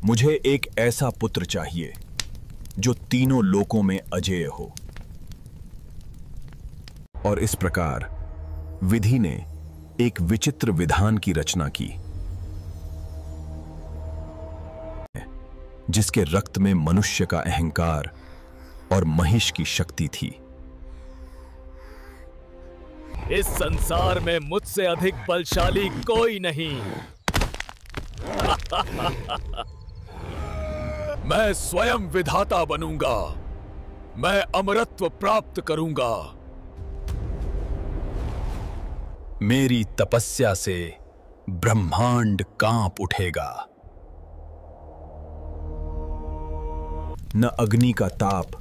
मुझे एक ऐसा पुत्र चाहिए जो तीनों लोकों में अजेय हो। और इस प्रकार विधि ने एक विचित्र विधान की रचना की, जिसके रक्त में मनुष्य का अहंकार और महिष की शक्ति थी। इस संसार में मुझसे अधिक बलशाली कोई नहीं। मैं स्वयं विधाता बनूंगा। मैं अमरत्व प्राप्त करूंगा। मेरी तपस्या से ब्रह्मांड कांप उठेगा। न अग्नि का ताप,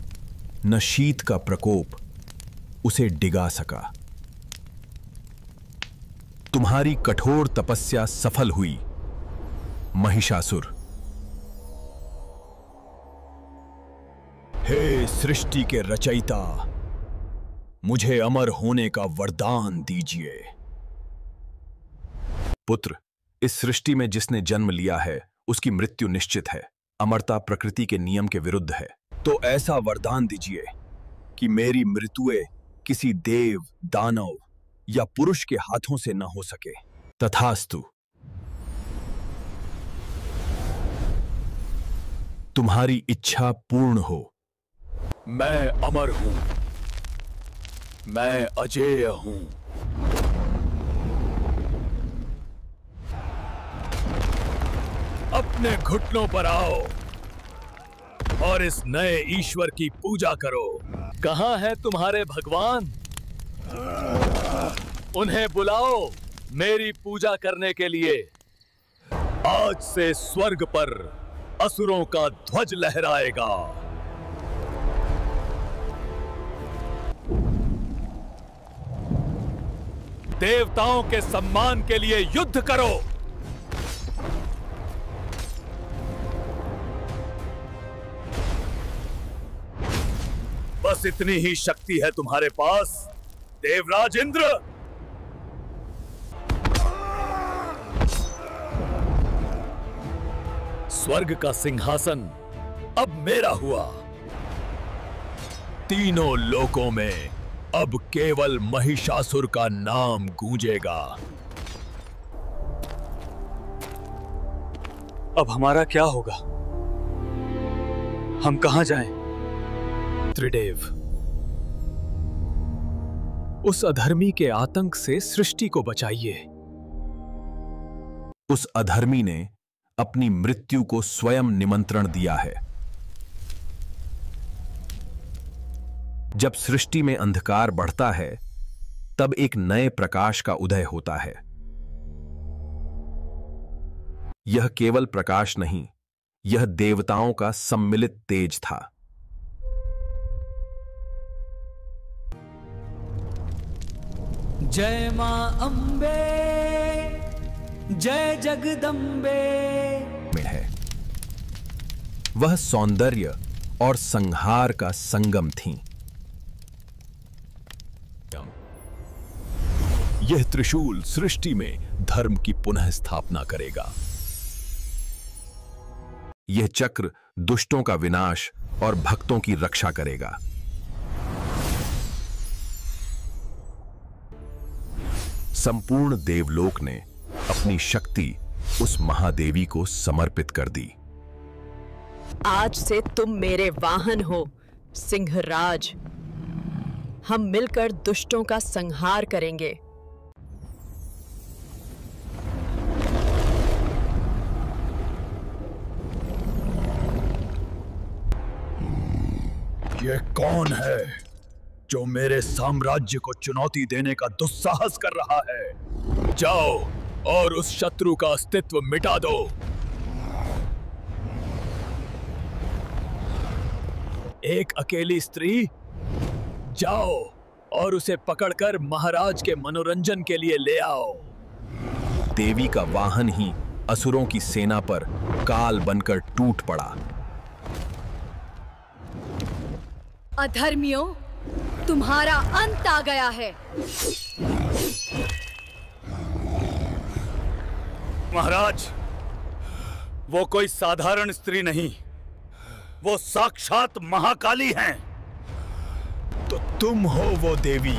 न शीत का प्रकोप उसे डिगा सका। तुम्हारी कठोर तपस्या सफल हुई, महिषासुर। हे सृष्टि के रचयिता, मुझे अमर होने का वरदान दीजिए। पुत्र, इस सृष्टि में जिसने जन्म लिया है उसकी मृत्यु निश्चित है। अमरता प्रकृति के नियम के विरुद्ध है। तो ऐसा वरदान दीजिए कि मेरी मृत्युएं किसी देव, दानव या पुरुष के हाथों से न हो सके। तथास्तु। तुम्हारी इच्छा पूर्ण हो। मैं अमर हूं। मैं अजेय हूं। अपने घुटनों पर आओ और इस नए ईश्वर की पूजा करो। कहां है तुम्हारे भगवान? उन्हें बुलाओ मेरी पूजा करने के लिए। आज से स्वर्ग पर असुरों का ध्वज लहराएगा। देवताओं के सम्मान के लिए युद्ध करो। बस इतनी ही शक्ति है तुम्हारे पास, देवराज इंद्र। स्वर्ग का सिंहासन अब मेरा हुआ। तीनों लोकों में अब केवल महिषासुर का नाम गूंजेगा। अब हमारा क्या होगा? हम कहां जाएं? त्रिदेव, उस अधर्मी के आतंक से सृष्टि को बचाइए। उस अधर्मी ने अपनी मृत्यु को स्वयं निमंत्रण दिया है। जब सृष्टि में अंधकार बढ़ता है, तब एक नए प्रकाश का उदय होता है। यह केवल प्रकाश नहीं, यह देवताओं का सम्मिलित तेज था। जय मां अंबे, जय जगदंबे में है। वह सौंदर्य और संहार का संगम थी। यह त्रिशूल सृष्टि में धर्म की पुनः स्थापना करेगा। यह चक्र दुष्टों का विनाश और भक्तों की रक्षा करेगा। संपूर्ण देवलोक ने अपनी शक्ति उस महादेवी को समर्पित कर दी। आज से तुम मेरे वाहन हो, सिंहराज। हम मिलकर दुष्टों का संहार करेंगे। ये कौन है जो मेरे साम्राज्य को चुनौती देने का दुस्साहस कर रहा है? जाओ और उस शत्रु का अस्तित्व मिटा दो। एक अकेली स्त्री? जाओ और उसे पकड़कर महाराज के मनोरंजन के लिए ले आओ। देवी का वाहन ही असुरों की सेना पर काल बनकर टूट पड़ा। अधर्मियों, तुम्हारा अंत आ गया है। महाराज, वो कोई साधारण स्त्री नहीं, वो साक्षात महाकाली हैं। तो तुम हो वो देवी।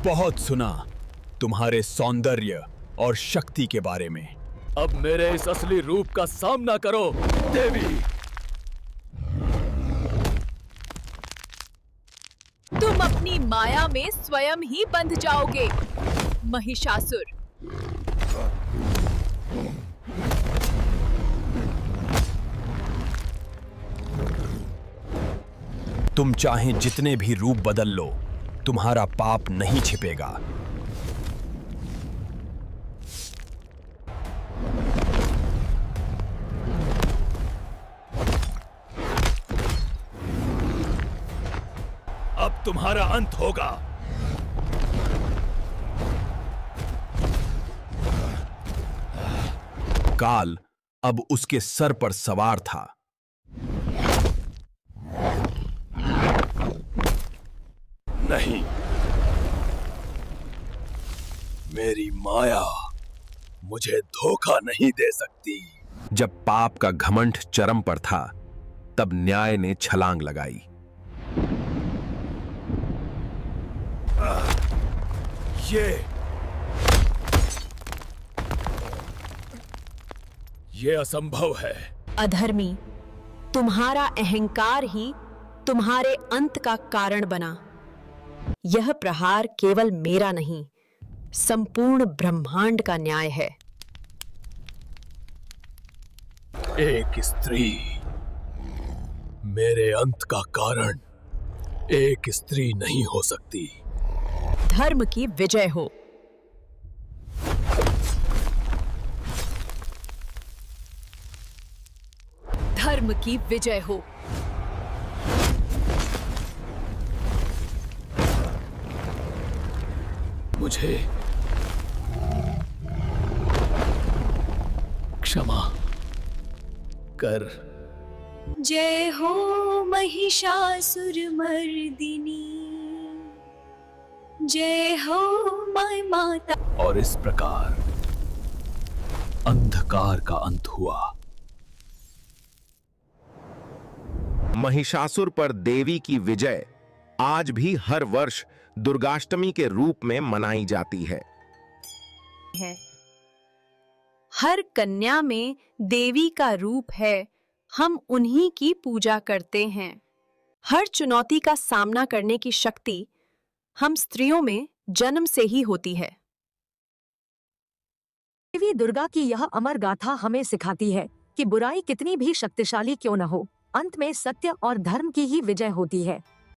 बहुत सुना तुम्हारे सौंदर्य और शक्ति के बारे में। अब मेरे इस असली रूप का सामना करो देवी। तुम अपनी माया में स्वयं ही बंध जाओगे, महिषासुर। तुम चाहे जितने भी रूप बदल लो, तुम्हारा पाप नहीं छिपेगा। अब तुम्हारा अंत होगा। काल अब उसके सर पर सवार था। नहीं, मेरी माया मुझे धोखा नहीं दे सकती। जब पाप का घमंड चरम पर था, तब न्याय ने छलांग लगाई। ये असंभव है। अधर्मी, तुम्हारा अहंकार ही तुम्हारे अंत का कारण बना। यह प्रहार केवल मेरा नहीं, संपूर्ण ब्रह्मांड का न्याय है। एक स्त्री मेरे अंत का कारण एक स्त्री नहीं हो सकती। धर्म की विजय हो। धर्म की विजय हो। मुझे क्षमा कर। जय हो महिषासुर मर्दिनी, जय हो माय माता। और इस प्रकार अंधकार का अंत हुआ। महिषासुर पर देवी की विजय आज भी हर वर्ष दुर्गाष्टमी के रूप में मनाई जाती है। हर कन्या में देवी का रूप है, हम उन्हीं की पूजा करते हैं। हर चुनौती का सामना करने की शक्ति हम स्त्रियों में जन्म से ही होती है। देवी दुर्गा की यह अमर गाथा हमें सिखाती है कि बुराई कितनी भी शक्तिशाली क्यों न हो, अंत में सत्य और धर्म की ही विजय होती है।